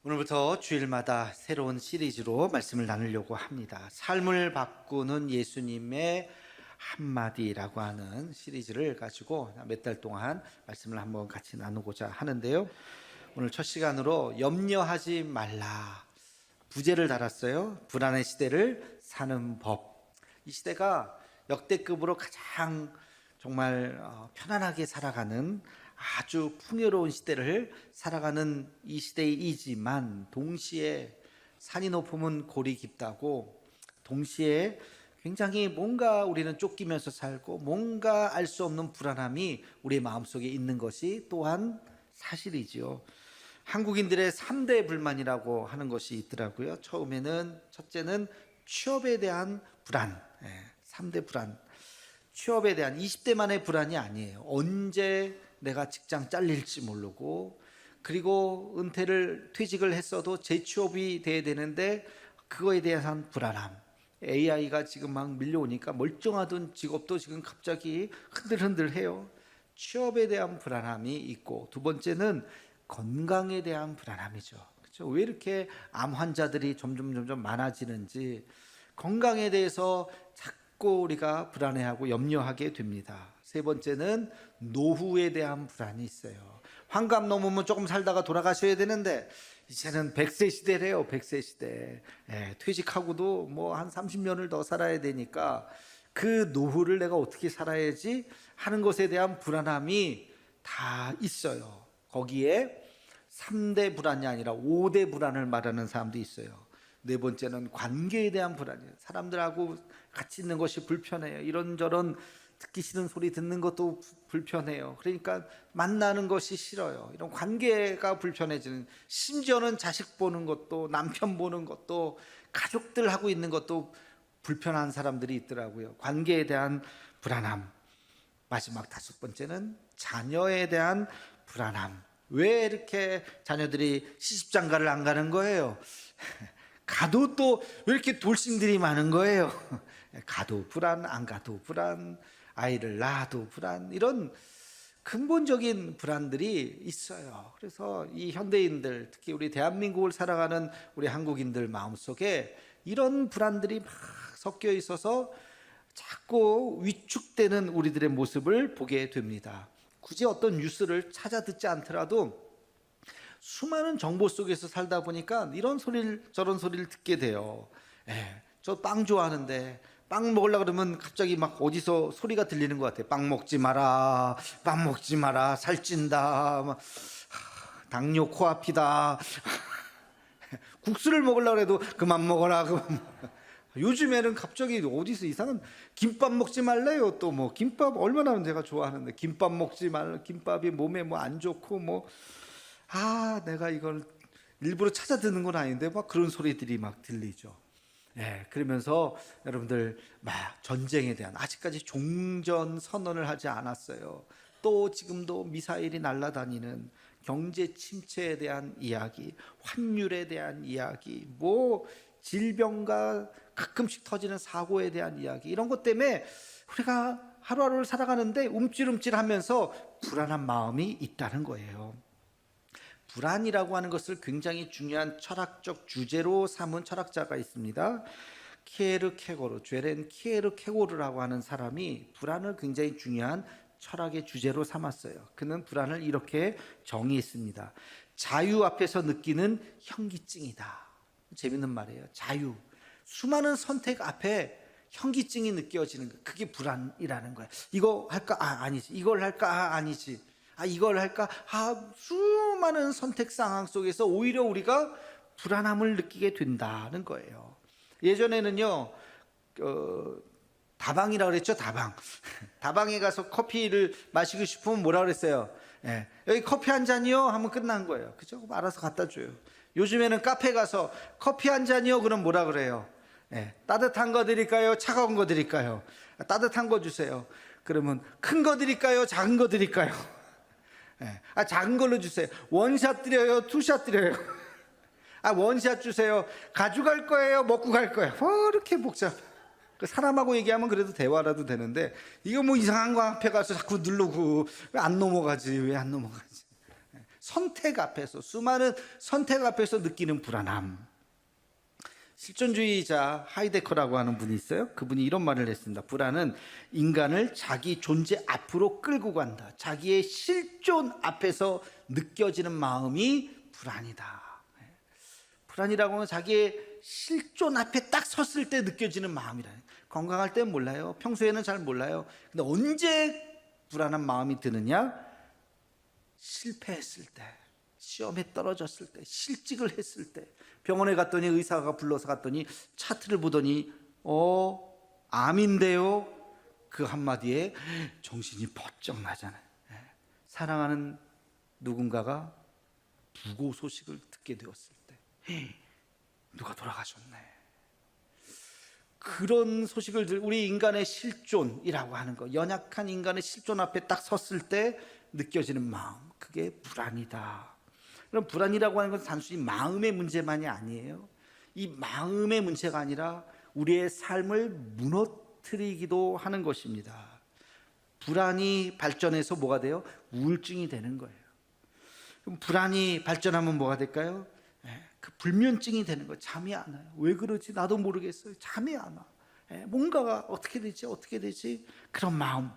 오늘부터 주일마다 새로운 시리즈로 말씀을 나누려고 합니다. 삶을 바꾸는 예수님의 한마디라고 하는 시리즈를 가지고 몇 달 동안 말씀을 한번 같이 나누고자 하는데요. 오늘 첫 시간으로 염려하지 말라 부제를 달았어요. 불안의 시대를 사는 법. 이 시대가 역대급으로 가장 정말 편안하게 살아가는 아주 풍요로운 시대를 살아가는 이 시대이지만 동시에 산이 높으면 골이 깊다고, 동시에 굉장히 뭔가 우리는 쫓기면서 살고 뭔가 알 수 없는 불안함이 우리의 마음속에 있는 것이 또한 사실이지요. 한국인들의 3대 불만이라고 하는 것이 있더라고요. 첫째는 취업에 대한 불안. 3대 불안. 취업에 대한 20대만의 불안이 아니에요. 언제 내가 직장 잘릴지 모르고, 그리고 퇴직을 했어도 재취업이 돼야 되는데 그거에 대한 불안함. AI가 지금 막 밀려오니까 멀쩡하던 직업도 지금 갑자기 흔들흔들해요. 취업에 대한 불안함이 있고, 두 번째는 건강에 대한 불안함이죠. 그렇죠? 왜 이렇게 암 환자들이 점점 많아지는지, 건강에 대해서 자꾸 우리가 불안해하고 염려하게 됩니다. 세 번째는 노후에 대한 불안이 있어요. 환갑 넘으면 조금 살다가 돌아가셔야 되는데 이제는 100세 시대래요. 100세 시대. 퇴직하고도 뭐 한 30년을 더 살아야 되니까 그 노후를 내가 어떻게 살아야지 하는 것에 대한 불안함이 다 있어요. 거기에 3대 불안이 아니라 5대 불안을 말하는 사람도 있어요. 네 번째는 관계에 대한 불안이에요. 사람들하고 같이 있는 것이 불편해요. 이런저런 듣기 싫은 소리 듣는 것도 불편해요. 그러니까 만나는 것이 싫어요. 이런 관계가 불편해지는, 심지어는 자식 보는 것도, 남편 보는 것도, 가족들하고 있는 것도 불편한 사람들이 있더라고요. 관계에 대한 불안함. 마지막 5번째는 자녀에 대한 불안함. 왜 이렇게 자녀들이 시집장가를 안 가는 거예요? 가도 또 왜 이렇게 돌싱들이 많은 거예요? 가도 불안, 안 가도 불안, 아이를 낳아도 불안, 이런 근본적인 불안들이 있어요. 그래서 이 현대인들, 특히 우리 대한민국을 살아가는 우리 한국인들 마음속에 이런 불안들이 막 섞여 있어서 자꾸 위축되는 우리들의 모습을 보게 됩니다. 굳이 어떤 뉴스를 찾아 듣지 않더라도 수많은 정보 속에서 살다 보니까 이런 소리를 저런 소리를 듣게 돼요. 저 빵 좋아하는데 빵 먹으려고 그러면 갑자기 막 어디서 소리가 들리는 것 같아요. 빵 먹지 마라, 빵 먹지 마라, 살찐다, 당뇨 코앞이다. 국수를 먹으려고 해도 그만 먹어라. 요즘에는 갑자기 어디서 이상한 김밥 먹지 말래요. 또 뭐 김밥 얼마나 제가 좋아하는데 김밥 먹지 말라. 김밥이 몸에 뭐 안 좋고 내가 이걸 일부러 찾아 듣는 건 아닌데 막 그런 소리들이 막 들리죠. 그러면서 여러분들 막 전쟁에 대한, 아직까지 종전 선언을 하지 않았어요. 또 지금도 미사일이 날아다니는 경제 침체에 대한 이야기, 환율에 대한 이야기, 뭐 질병과 가끔씩 터지는 사고에 대한 이야기, 이런 것 때문에 우리가 하루하루를 살아가는데 움찔움찔하면서 불안한 마음이 있다는 거예요. 불안이라고 하는 것을 굉장히 중요한 철학적 주제로 삼은 철학자가 있습니다. 키에르케고르, 죄렌 키에르케고르라고 하는 사람이 불안을 굉장히 중요한 철학의 주제로 삼았어요. 그는 불안을 이렇게 정의했습니다. 자유 앞에서 느끼는 현기증이다. 재밌는 말이에요. 자유. 수많은 선택 앞에 현기증이 느껴지는 거, 그게 불안이라는 거야. 이거 할까? 아니지. 이걸 할까? 아니지. 이걸 할까? 수많은 선택 상황 속에서 오히려 우리가 불안함을 느끼게 된다는 거예요. 예전에는요, 다방이라고 그랬죠. 다방에 가서 커피를 마시고 싶으면 뭐라 그랬어요? 여기 커피 한 잔이요? 하면 끝난 거예요. 그죠? 알아서 갖다 줘요. 요즘에는 카페 가서 커피 한 잔이요? 그럼 뭐라 그래요? 따뜻한 거 드릴까요? 차가운 거 드릴까요? 따뜻한 거 주세요. 그러면 큰 거 드릴까요? 작은 거 드릴까요? 작은 걸로 주세요. 원샷 드려요? 투샷 드려요? 원샷 주세요. 가져갈 거예요? 먹고 갈 거예요? 이렇게 복잡해. 사람하고 얘기하면 그래도 대화라도 되는데, 이거 뭐 이상한 거 앞에 가서 자꾸 누르고, 왜 안 넘어가지? 왜 안 넘어가지? 선택 앞에서, 수많은 선택 앞에서 느끼는 불안함. 실존주의자 하이데커라고 하는 분이 있어요. 그분이 이런 말을 했습니다. 불안은 인간을 자기 존재 앞으로 끌고 간다. 자기의 실존 앞에서 느껴지는 마음이 불안이다. 불안이라고 하면 자기의 실존 앞에 딱 섰을 때 느껴지는 마음이라. 건강할 때는 몰라요. 평소에는 잘 몰라요. 근데 언제 불안한 마음이 드느냐? 실패했을 때, 시험에 떨어졌을 때, 실직을 했을 때, 병원에 갔더니 의사가 불러서 갔더니 차트를 보더니 암인데요. 그 한마디에 정신이 번쩍 나잖아요. 사랑하는 누군가가 부고 소식을 듣게 되었을 때, 누가 돌아가셨네. 그런 소식을 우리 인간의 실존이라고 하는 거, 연약한 인간의 실존 앞에 딱 섰을 때 느껴지는 마음, 그게 불안이다. 그럼 불안이라고 하는 건 단순히 마음의 문제만이 아니에요. 이 마음의 문제가 아니라 우리의 삶을 무너뜨리기도 하는 것입니다. 불안이 발전해서 뭐가 돼요? 우울증이 되는 거예요. 그럼 불안이 발전하면 뭐가 될까요? 그 불면증이 되는 거예요. 잠이 안 와요. 왜 그러지? 나도 모르겠어요. 잠이 안 와. 뭔가가 어떻게 되지? 그런 마음.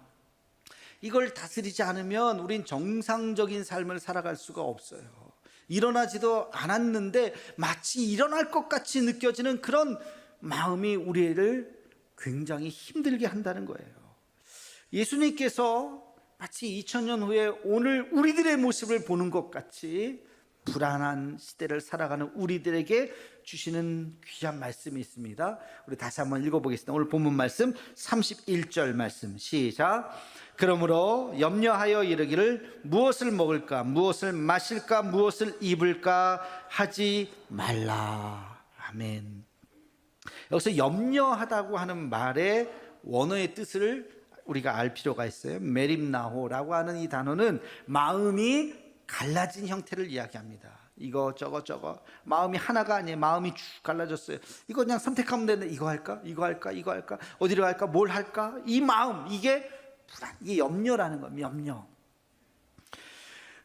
이걸 다스리지 않으면 우린 정상적인 삶을 살아갈 수가 없어요. 일어나지도 않았는데 마치 일어날 것 같이 느껴지는 그런 마음이 우리를 굉장히 힘들게 한다는 거예요. 예수님께서 마치 2000년 후에 오늘 우리들의 모습을 보는 것 같이 불안한 시대를 살아가는 우리들에게 주시는 귀한 말씀이 있습니다. 우리 다시 한번 읽어보겠습니다. 오늘 본문 말씀 31절 말씀 시작. 그러므로 염려하여 이르기를 무엇을 먹을까, 무엇을 마실까, 무엇을 입을까 하지 말라. 아멘. 여기서 염려하다고 하는 말의 원어의 뜻을 우리가 알 필요가 있어요. 메림나호라고 하는 이 단어는 마음이 갈라진 형태를 이야기합니다. 이거 저거 마음이 하나가 아니에요. 마음이 쭉 갈라졌어요. 이거 그냥 선택하면 되는데 이거 할까? 어디로 갈까? 뭘 할까? 이 마음, 이게 불안, 이게 염려라는 거예요. 염려.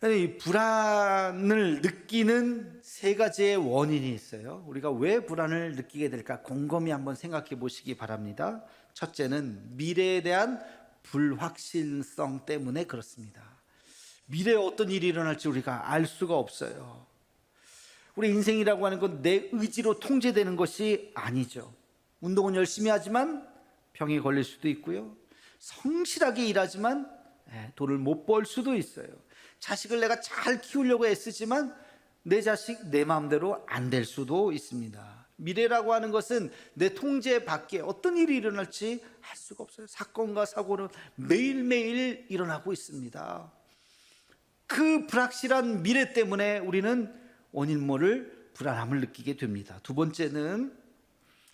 이 불안을 느끼는 세 가지의 원인이 있어요. 우리가 왜 불안을 느끼게 될까? 곰곰이 한번 생각해 보시기 바랍니다. 첫째는 미래에 대한 불확실성 때문에 그렇습니다. 미래에 어떤 일이 일어날지 우리가 알 수가 없어요. 우리 인생이라고 하는 건 내 의지로 통제되는 것이 아니죠. 운동은 열심히 하지만 병에 걸릴 수도 있고요. 성실하게 일하지만 돈을 못 벌 수도 있어요. 자식을 내가 잘 키우려고 애쓰지만 내 자식 내 마음대로 안 될 수도 있습니다. 미래라고 하는 것은 내 통제 밖에 어떤 일이 일어날지 알 수가 없어요. 사건과 사고는 매일매일 일어나고 있습니다. 그 불확실한 미래 때문에 우리는 원인 모를 불안함을 느끼게 됩니다. 두 번째는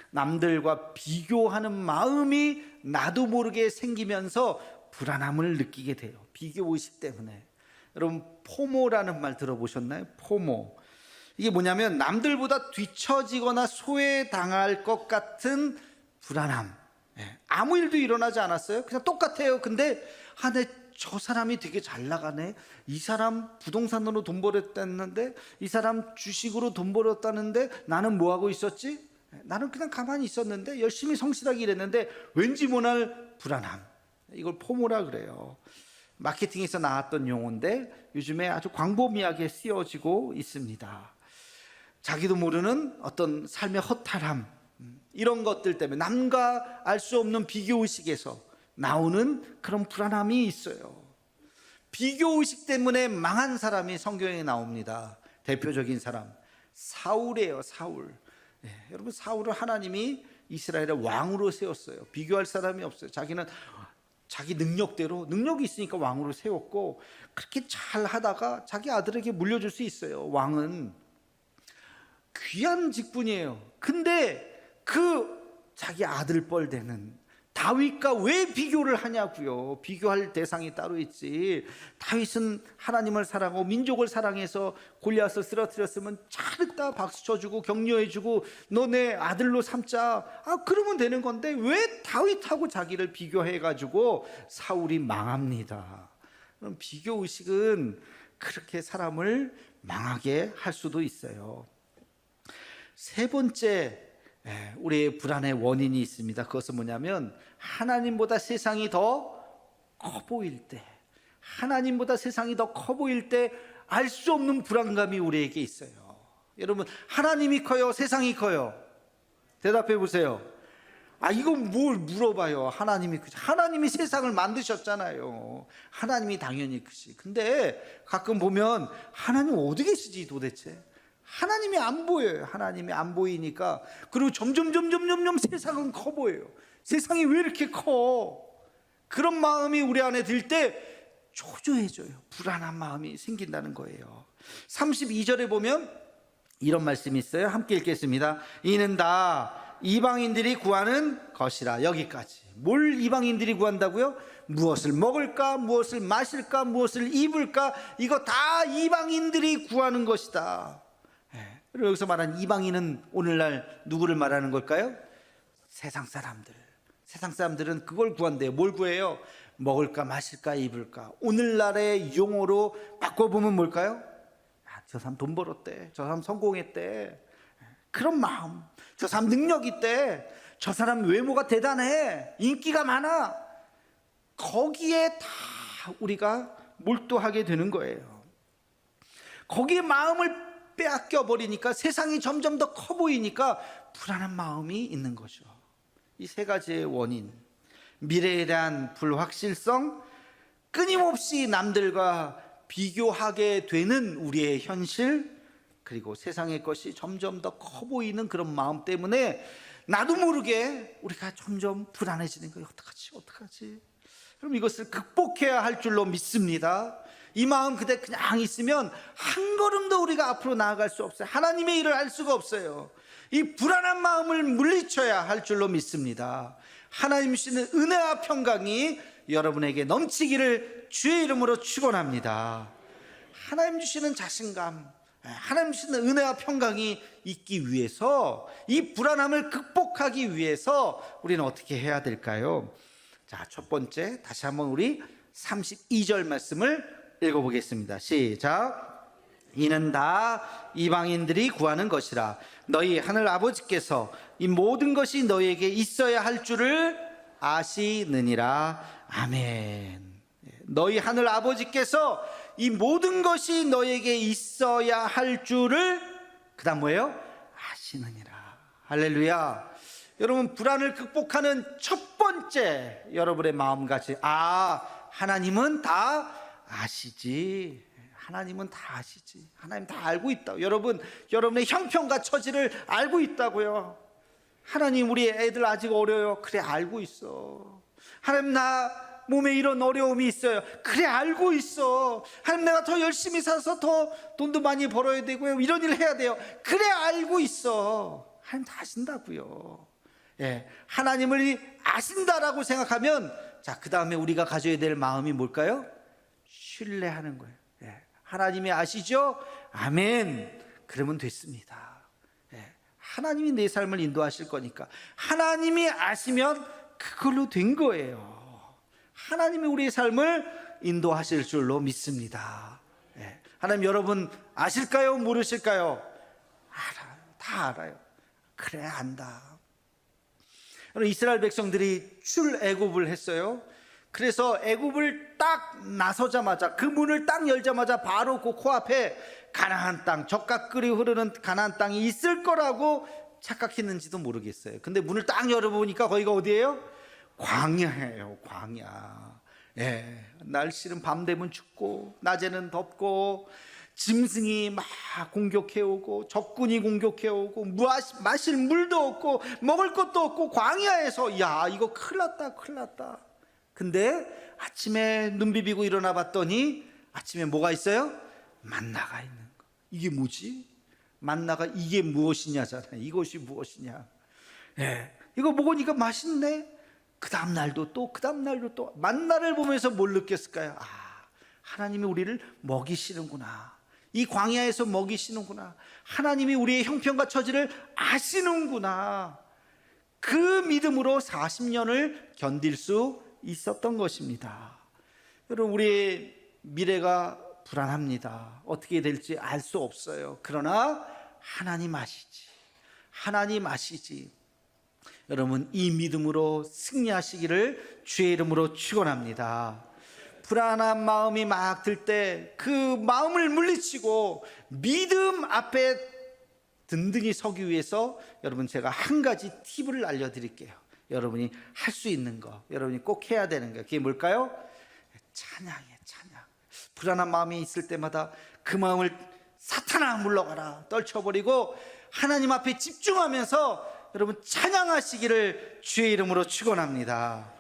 남들과 비교하는 마음이 나도 모르게 생기면서 불안함을 느끼게 돼요. 비교의식 때문에. 여러분 포모라는 말 들어보셨나요? 포모. 이게 뭐냐면 남들보다 뒤처지거나 소외당할 것 같은 불안함. 아무 일도 일어나지 않았어요. 그냥 똑같아요. 근데 저 사람이 되게 잘 나가네. 이 사람 부동산으로 돈 벌었다는데, 이 사람 주식으로 돈 벌었다는데 나는 뭐 하고 있었지? 나는 그냥 가만히 있었는데 열심히 성실하게 일했는데 왠지 모를 불안함. 이걸 포모라 그래요. 마케팅에서 나왔던 용어인데 요즘에 아주 광범위하게 쓰여지고 있습니다. 자기도 모르는 어떤 삶의 허탈함, 이런 것들 때문에 남과 알 수 없는 비교의식에서 나오는 그런 불안함이 있어요. 비교의식 때문에 망한 사람이 성경에 나옵니다. 대표적인 사람 사울이에요. 사울. 여러분 사울을 하나님이 이스라엘의 왕으로 세웠어요. 비교할 사람이 없어요. 자기는 자기 능력대로, 능력이 있으니까 왕으로 세웠고, 그렇게 잘 하다가 자기 아들에게 물려줄 수 있어요. 왕은 귀한 직분이에요. 근데 그 자기 아들 뻘 되는 다윗과 왜 비교를 하냐고요. 비교할 대상이 따로 있지. 다윗은 하나님을 사랑하고 민족을 사랑해서 골리앗을 쓰러뜨렸으면 잘했다 박수 쳐주고 격려해주고 너 내 아들로 삼자, 그러면 되는 건데 왜 다윗하고 자기를 비교해가지고 사울이 망합니다. 그럼 비교의식은 그렇게 사람을 망하게 할 수도 있어요. 세 번째 우리의 불안의 원인이 있습니다. 그것은 뭐냐면 하나님보다 세상이 더 커 보일 때, 하나님보다 세상이 더 커 보일 때 알 수 없는 불안감이 우리에게 있어요. 여러분, 하나님이 커요? 세상이 커요? 대답해 보세요. 이건 뭘 물어봐요. 하나님이 크지. 하나님이 세상을 만드셨잖아요. 하나님이 당연히 크지. 근데 가끔 보면 하나님 어디 계시지 도대체? 하나님이 안 보여요. 하나님이 안 보이니까. 그리고 점점 세상은 커 보여요. 세상이 왜 이렇게 커? 그런 마음이 우리 안에 들 때 초조해져요. 불안한 마음이 생긴다는 거예요. 32절에 보면 이런 말씀이 있어요. 함께 읽겠습니다. 이는 다 이방인들이 구하는 것이라. 여기까지. 뭘 이방인들이 구한다고요? 무엇을 먹을까? 무엇을 마실까? 무엇을 입을까? 이거 다 이방인들이 구하는 것이다. 여기서 말하는 이방인은 오늘날 누구를 말하는 걸까요? 세상 사람들. 세상 사람들은 그걸 구한대요. 뭘 구해요? 먹을까 마실까 입을까. 오늘날의 용어로 바꿔보면 뭘까요? 저 사람 돈 벌었대. 저 사람 성공했대. 그런 마음. 저 사람 능력 있대. 저 사람 외모가 대단해. 인기가 많아. 거기에 다 우리가 몰두하게 되는 거예요. 거기에 마음을 빼앗겨 버리니까 세상이 점점 더 커 보이니까 불안한 마음이 있는 거죠. 이 세 가지의 원인, 미래에 대한 불확실성, 끊임없이 남들과 비교하게 되는 우리의 현실, 그리고 세상의 것이 점점 더 커 보이는 그런 마음 때문에 나도 모르게 우리가 점점 불안해지는 거예요. 어떡하지? 그럼 이것을 극복해야 할 줄로 믿습니다. 이 마음 그대 그냥 있으면 한 걸음도 우리가 앞으로 나아갈 수 없어요. 하나님의 일을 할 수가 없어요. 이 불안한 마음을 물리쳐야 할 줄로 믿습니다. 하나님 주시는 은혜와 평강이 여러분에게 넘치기를 주의 이름으로 축원합니다. 하나님 주시는 자신감, 하나님 주시는 은혜와 평강이 있기 위해서, 이 불안함을 극복하기 위해서 우리는 어떻게 해야 될까요? 자, 첫 번째, 다시 한번 우리 32절 말씀을 읽어보겠습니다. 시작. 이는 다 이방인들이 구하는 것이라. 너희 하늘 아버지께서 이 모든 것이 너희에게 있어야 할 줄을 아시느니라. 아멘. 너희 하늘 아버지께서 이 모든 것이 너희에게 있어야 할 줄을, 그 다음 뭐예요? 아시느니라. 할렐루야. 여러분, 불안을 극복하는 첫 번째 여러분의 마음가짐, 하나님은 다 아시지. 하나님은 다 아시지. 하나님 다 알고 있다. 여러분의 형편과 처지를 알고 있다고요. 하나님, 우리 애들 아직 어려요. 그래, 알고 있어. 하나님, 나 몸에 이런 어려움이 있어요. 그래, 알고 있어. 하나님, 내가 더 열심히 살아서 더 돈도 많이 벌어야 되고요. 이런 일을 해야 돼요. 그래, 알고 있어. 하나님 다 아신다고요. 하나님을 아신다라고 생각하면, 자, 그 다음에 우리가 가져야 될 마음이 뭘까요? 신뢰하는 거예요. 하나님이 아시죠? 아멘. 그러면 됐습니다. 하나님이 내 삶을 인도하실 거니까 하나님이 아시면 그걸로 된 거예요. 하나님이 우리의 삶을 인도하실 줄로 믿습니다. 하나님, 여러분 아실까요? 모르실까요? 알아요. 다 알아요. 그래, 안다. 이스라엘 백성들이 출애굽을 했어요. 그래서 애굽을 딱 나서자마자, 그 문을 딱 열자마자 바로 그 코앞에 가나안 땅, 젖과 꿀이 흐르는 가나안 땅이 있을 거라고 착각했는지도 모르겠어요. 근데 문을 딱 열어보니까 거기가 어디예요? 광야예요. 광야. 날씨는 밤 되면 춥고 낮에는 덥고, 짐승이 막 공격해오고 적군이 공격해오고, 마실 물도 없고 먹을 것도 없고, 광야에서 야, 이거 큰일 났다. 근데 아침에 눈 비비고 일어나 봤더니 아침에 뭐가 있어요? 만나가 있는 거. 이게 뭐지? 만나가 이게 무엇이냐잖아요. 이것이 무엇이냐. 이거 먹으니까 맛있네. 그 다음 날도 또 그 다음 날도 또 만나를 보면서 뭘 느꼈을까요? 하나님이 우리를 먹이시는구나. 이 광야에서 먹이시는구나. 하나님이 우리의 형편과 처지를 아시는구나. 그 믿음으로 40년을 견딜 수 있었던 것입니다. 여러분, 우리의 미래가 불안합니다. 어떻게 될지 알 수 없어요. 그러나 하나님 아시지. 하나님 아시지. 여러분, 이 믿음으로 승리하시기를 주의 이름으로 축원합니다. 불안한 마음이 막 들 때 그 마음을 물리치고 믿음 앞에 든든히 서기 위해서 여러분, 제가 한 가지 팁을 알려드릴게요. 여러분이 할 수 있는 거, 여러분이 꼭 해야 되는 거, 그게 뭘까요? 찬양이에요. 찬양. 불안한 마음이 있을 때마다 그 마음을 사탄아 물러가라 떨쳐버리고 하나님 앞에 집중하면서 여러분 찬양하시기를 주의 이름으로 축원합니다.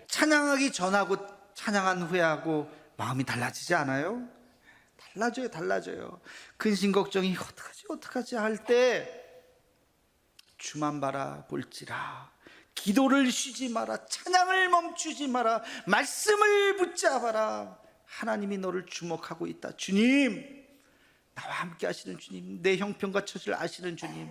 찬양하기 전하고 찬양한 후에하고 마음이 달라지지 않아요? 달라져요. 근심 걱정이 어떡하지 할 때 주만 바라 볼지라. 기도를 쉬지 마라. 찬양을 멈추지 마라. 말씀을 붙잡아라. 하나님이 너를 주목하고 있다. 주님, 나와 함께 하시는 주님, 내 형편과 처지를 아시는 주님,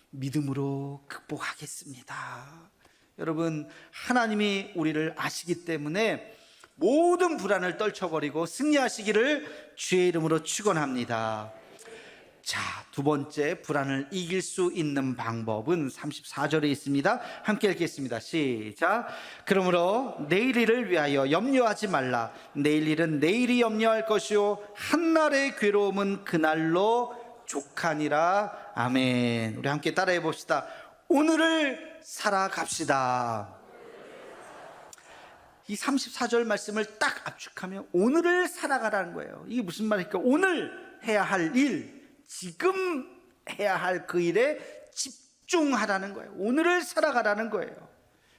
믿음으로 극복하겠습니다. 여러분, 하나님이 우리를 아시기 때문에 모든 불안을 떨쳐버리고 승리하시기를 주의 이름으로 축원합니다. 자, 두 번째 불안을 이길 수 있는 방법은 34절에 있습니다. 함께 읽겠습니다. 시작. 그러므로 내일 일을 위하여 염려하지 말라. 내일 일은 내일이 염려할 것이요 한날의 괴로움은 그날로 족하니라. 아멘. 우리 함께 따라해 봅시다. 오늘을 살아갑시다. 이 34절 말씀을 딱 압축하면 오늘을 살아가라는 거예요. 이게 무슨 말일까? 오늘 해야 할 일, 지금 해야 할 그 일에 집중하라는 거예요. 오늘을 살아가라는 거예요.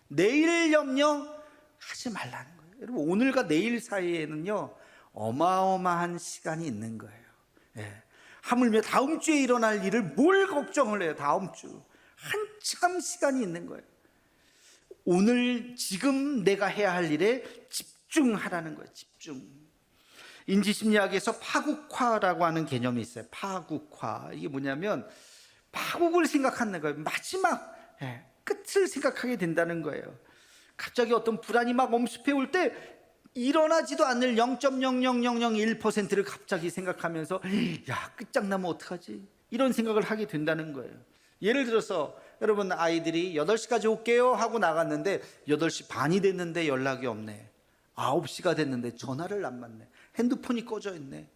내일 염려하지 말라는 거예요. 여러분, 오늘과 내일 사이에는요 어마어마한 시간이 있는 거예요. 하물며 다음 주에 일어날 일을 뭘 걱정을 해요. 다음 주 한참 시간이 있는 거예요. 오늘 지금 내가 해야 할 일에 집중하라는 거예요. 집중. 인지심리학에서 파국화라고 하는 개념이 있어요. 파국화. 이게 뭐냐면 파국을 생각하는 거예요. 마지막 끝을 생각하게 된다는 거예요. 갑자기 어떤 불안이 막 엄습해 올 때 일어나지도 않을 0.00001%를 갑자기 생각하면서 야, 끝장나면 어떡하지? 이런 생각을 하게 된다는 거예요. 예를 들어서 여러분, 아이들이 8시까지 올게요 하고 나갔는데 8시 반이 됐는데 연락이 없네. 9시가 됐는데 전화를 안 받네. 핸드폰이 꺼져 있네.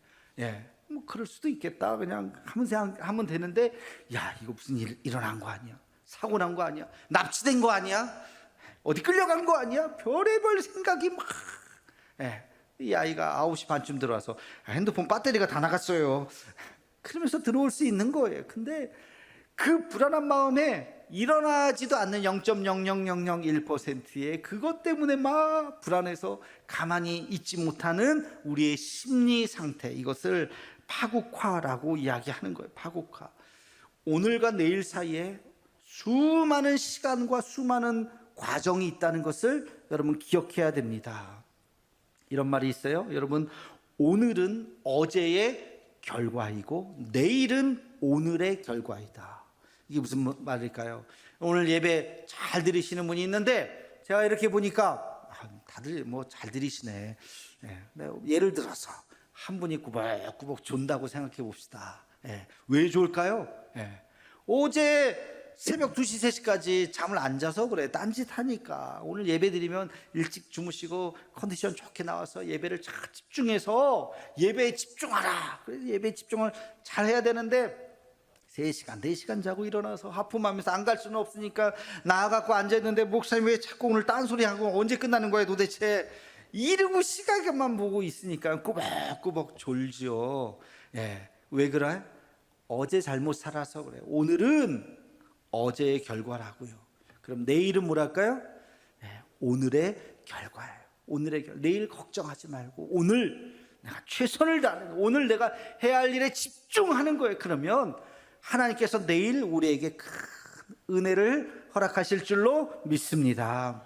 뭐 그럴 수도 있겠다. 그냥 하면 되는데, 야, 이거 무슨 일 일어난 거 아니야? 사고 난 거 아니야? 납치된 거 아니야? 어디 끌려간 거 아니야? 별의별 생각이 막. 이 아이가 9시 반쯤 들어와서 핸드폰 배터리가 다 나갔어요. 그러면서 들어올 수 있는 거예요. 근데 그 불안한 마음에 일어나지도 않는 0.00001%의 그것 때문에 막 불안해서 가만히 있지 못하는 우리의 심리 상태, 이것을 파국화라고 이야기하는 거예요. 파국화. 오늘과 내일 사이에 수많은 시간과 수많은 과정이 있다는 것을 여러분 기억해야 됩니다. 이런 말이 있어요. 여러분, 오늘은 어제의 결과이고 내일은 오늘의 결과이다. 이게 무슨 말일까요? 오늘 예배 잘 들으시는 분이 있는데 제가 이렇게 보니까 다들 뭐 잘 들으시네. 예를 들어서 한 분이 꾸벅꾸벅 존다고 생각해 봅시다. 왜 졸까요? 어제 새벽 2시, 3시까지 잠을 안 자서 그래. 딴짓하니까. 오늘 예배 드리면 일찍 주무시고 컨디션 좋게 나와서 예배를 잘 집중해서 예배에 집중하라. 그래서 예배에 집중을 잘 해야 되는데 3시간, 4시간 자고 일어나서 하품하면서 안 갈 수는 없으니까 나와갖고 앉아있는데 목사님 왜 자꾸 오늘 딴소리하고 언제 끝나는 거야 도대체? 이러고 시간만 보고 있으니까 꾸벅꾸벅 졸지요. 왜 그래? 어제 잘못 살아서 그래. 오늘은 어제의 결과라고요. 그럼 내일은 뭐랄까요? 오늘의 결과예요. 내일 걱정하지 말고 오늘 내가 최선을 다하는 거예요. 오늘 내가 해야 할 일에 집중하는 거예요. 그러면 하나님께서 내일 우리에게 큰 은혜를 허락하실 줄로 믿습니다.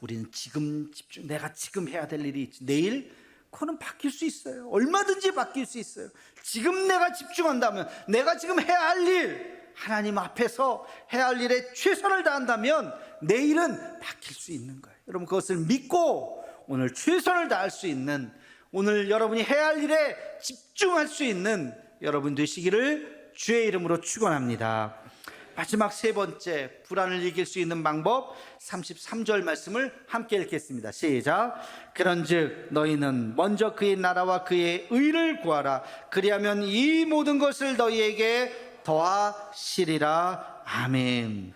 우리는 지금 집중, 내가 지금 해야 될 일이 있지. 내일 그거는 바뀔 수 있어요. 얼마든지 바뀔 수 있어요. 지금 내가 집중한다면, 내가 지금 해야 할 일, 하나님 앞에서 해야 할 일에 최선을 다한다면 내일은 바뀔 수 있는 거예요. 여러분, 그것을 믿고 오늘 최선을 다할 수 있는, 오늘 여러분이 해야 할 일에 집중할 수 있는 여러분 되시기를 주의 이름으로 축원합니다. 마지막 세 번째, 불안을 이길 수 있는 방법, 33절 말씀을 함께 읽겠습니다. 시작. 그런즉 너희는 먼저 그의 나라와 그의 의를 구하라. 그리하면 이 모든 것을 너희에게 더하시리라. 아멘.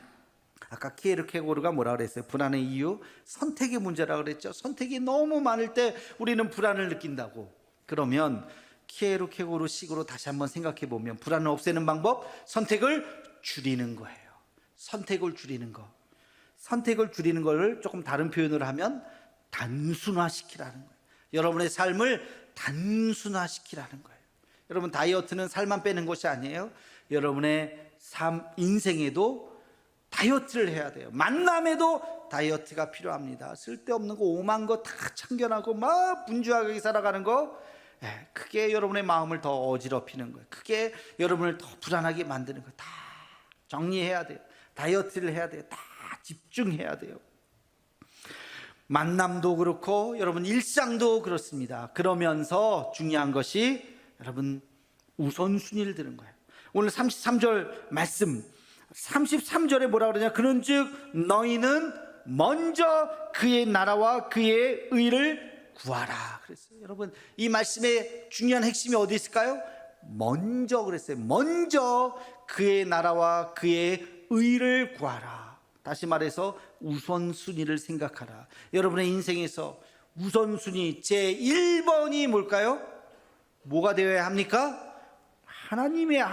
아까 키에르케고르가 뭐라 그랬어요? 불안의 이유, 선택의 문제라고 그랬죠. 선택이 너무 많을 때 우리는 불안을 느낀다고. 그러면 키에르케고르 식으로 다시 한번 생각해 보면, 불안을 없애는 방법, 선택을 줄이는 거예요. 선택을 줄이는 거. 선택을 줄이는 걸 조금 다른 표현을 하면 단순화시키라는 거예요. 여러분의 삶을 단순화시키라는 거예요. 여러분, 다이어트는 살만 빼는 것이 아니에요. 여러분의 인생에도 다이어트를 해야 돼요. 만남에도 다이어트가 필요합니다. 쓸데없는 거, 오만 거 다 참견하고 막 분주하게 살아가는 거, 그게 여러분의 마음을 더 어지럽히는 거예요. 그게 여러분을 더 불안하게 만드는 거예요. 다 정리해야 돼요. 다이어트를 해야 돼요. 다 집중해야 돼요. 만남도 그렇고 여러분 일상도 그렇습니다. 그러면서 중요한 것이 여러분 우선순위를 드는 거예요. 오늘 33절 말씀, 33절에 뭐라 그러냐? 그런즉 너희는 먼저 그의 나라와 그의 의를 구하라 그랬어요. 여러분, 이 말씀의 중요한 핵심이 어디 있을까요? 먼저 그랬어요. 먼저 그의 나라와 그의 의를 구하라. 다시 말해서 우선순위를 생각하라. 여러분의 인생에서 우선순위 제1번이 뭘까요? 뭐가 되어야 합니까? 하나님의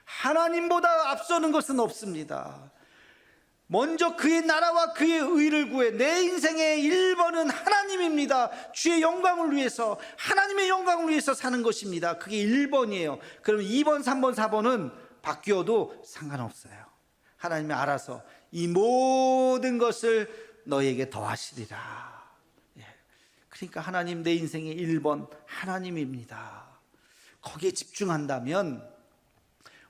하나님보다 앞서는 것은 없습니다. 먼저 그의 나라와 그의 의를 구해. 내 인생의 1번은 하나님입니다. 주의 영광을 위해서, 하나님의 영광을 위해서 사는 것입니다. 그게 1번이에요. 그럼 2번, 3번, 4번은 바뀌어도 상관없어요. 하나님이 알아서 이 모든 것을 너에게 더하시리라. 그러니까 하나님, 내 인생의 1번 하나님입니다. 거기에 집중한다면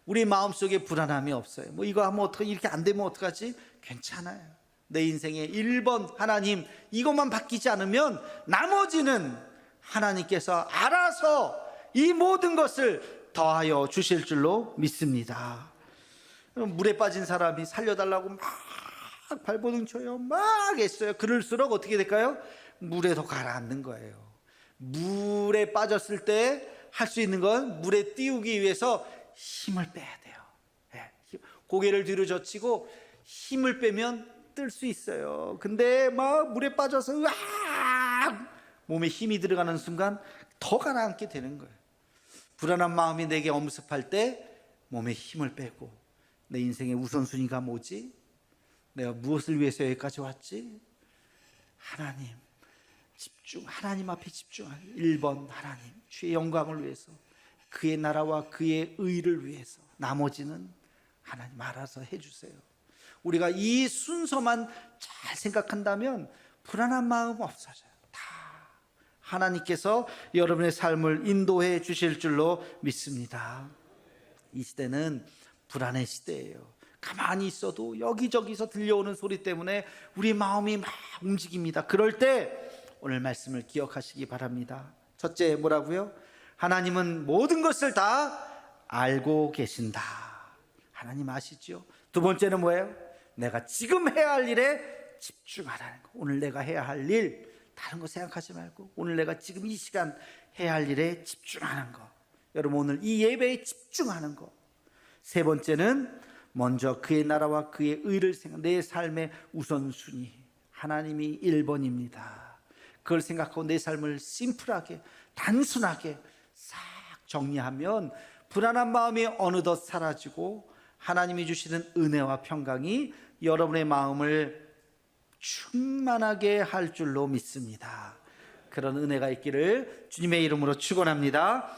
우리 마음속에 불안함이 없어요. 뭐 이거 하면 어떡하지? 이렇게 안 되면 어떡하지? 괜찮아요. 내 인생의 1번 하나님, 이것만 바뀌지 않으면 나머지는 하나님께서 알아서 이 모든 것을 더하여 주실 줄로 믿습니다. 물에 빠진 사람이 살려달라고 막 발버둥 쳐요. 막 했어요. 그럴수록 어떻게 될까요? 물에 더 가라앉는 거예요. 물에 빠졌을 때 할 수 있는 건 물에 띄우기 위해서 힘을 빼야 돼요. 고개를 뒤로 젖히고 힘을 빼면 뜰 수 있어요. 근데 막 물에 빠져서 으악! 몸에 힘이 들어가는 순간 더 가라앉게 되는 거예요. 불안한 마음이 내게 엄습할 때 몸에 힘을 빼고, 내 인생의 우선순위가 뭐지? 내가 무엇을 위해서 여기까지 왔지? 하나님, 집중, 하나님 앞에 집중할 1번 하나님, 주의 영광을 위해서, 그의 나라와 그의 의를 위해서, 나머지는 하나님 알아서 해주세요. 우리가 이 순서만 잘 생각한다면 불안한 마음 없어져요. 다 하나님께서 여러분의 삶을 인도해 주실 줄로 믿습니다. 이 시대는 불안의 시대예요. 가만히 있어도 여기저기서 들려오는 소리 때문에 우리 마음이 막 움직입니다. 그럴 때 오늘 말씀을 기억하시기 바랍니다. 첫째, 뭐라고요? 하나님은 모든 것을 다 알고 계신다. 하나님 아시죠? 두 번째는 뭐예요? 내가 지금 해야 할 일에 집중하라는 거. 오늘 내가 해야 할 일, 다른 거 생각하지 말고 오늘 내가 지금 이 시간 해야 할 일에 집중하는 거. 여러분, 오늘 이 예배에 집중하는 거. 세 번째는 먼저 그의 나라와 그의 의를 생각, 내 삶의 우선순위, 하나님이 1번입니다. 그걸 생각하고 내 삶을 심플하게, 단순하게 싹 정리하면 불안한 마음이 어느덧 사라지고 하나님이 주시는 은혜와 평강이 여러분의 마음을 충만하게 할 줄로 믿습니다. 그런 은혜가 있기를 주님의 이름으로 축원합니다.